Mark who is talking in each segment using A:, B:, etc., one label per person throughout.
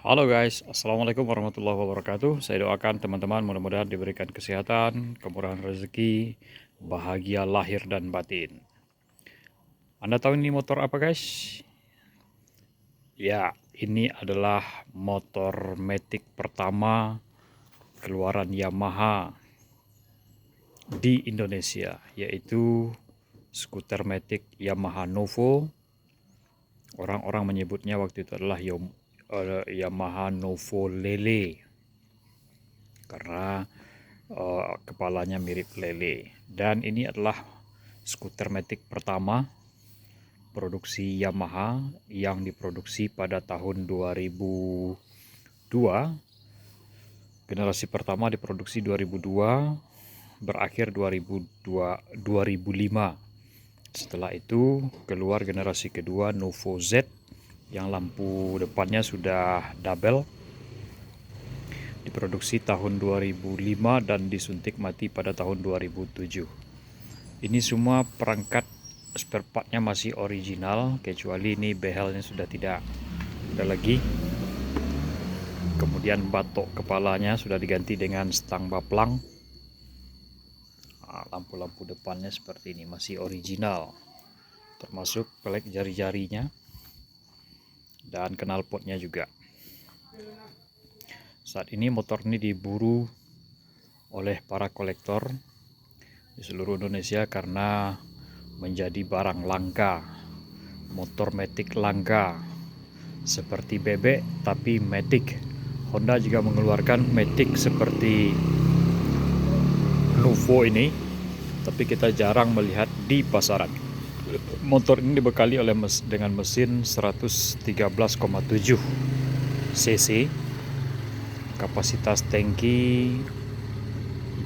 A: Halo guys, Assalamualaikum warahmatullahi wabarakatuh. Saya doakan teman-teman mudah-mudahan diberikan kesehatan, kemurahan rezeki, bahagia lahir dan batin. Anda tahu ini motor apa guys? Ya, ini adalah motor matic pertama keluaran Yamaha di Indonesia, yaitu skuter matic Yamaha Novo. Orang-orang menyebutnya waktu itu adalah Yamaha Novo Lele karena kepalanya mirip lele. Dan ini adalah skuter matic pertama produksi Yamaha yang diproduksi pada tahun 2002. Generasi pertama diproduksi 2002, berakhir 2005. Setelah itu keluar generasi kedua Novo Z yang lampu depannya sudah double, diproduksi tahun 2005 dan disuntik mati pada tahun 2007. Ini semua perangkat spare partnya masih original, kecuali ini behelnya sudah tidak ada lagi. Kemudian batok kepalanya sudah diganti dengan stang baplang. Lampu-lampu depannya seperti ini, masih original, termasuk pelek jari-jarinya dan knalpotnya juga. Saat ini motor ini diburu oleh para kolektor di seluruh Indonesia karena menjadi barang langka, motor matic langka, seperti bebek tapi matic. Honda juga mengeluarkan matic seperti Novo ini, tapi kita jarang melihat di pasaran. Motor ini dibekali dengan mesin 113,7 cc, kapasitas tangki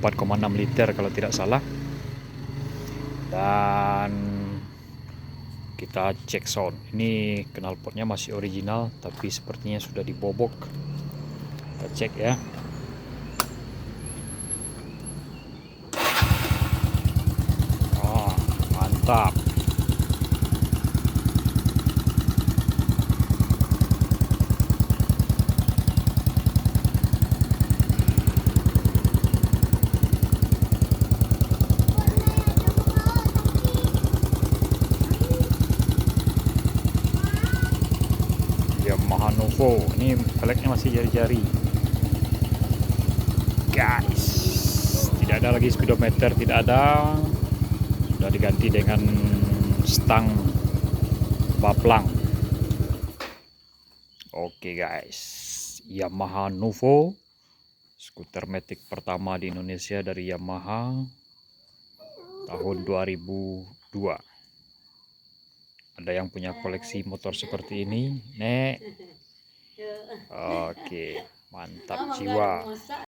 A: 4,6 liter kalau tidak salah. Dan kita cek sound. Ini knalpotnya masih original, tapi sepertinya sudah dibobok. Kita cek ya. Mantap. Yamaha Novo, ini peleknya masih jari-jari guys. Tidak ada lagi speedometer, tidak ada, sudah diganti dengan stang baplang. Oke guys, Yamaha Novo, skuter matic pertama di Indonesia dari Yamaha tahun 2002. Ada yang punya koleksi motor seperti ini, Nek? Oke, mantap jiwa.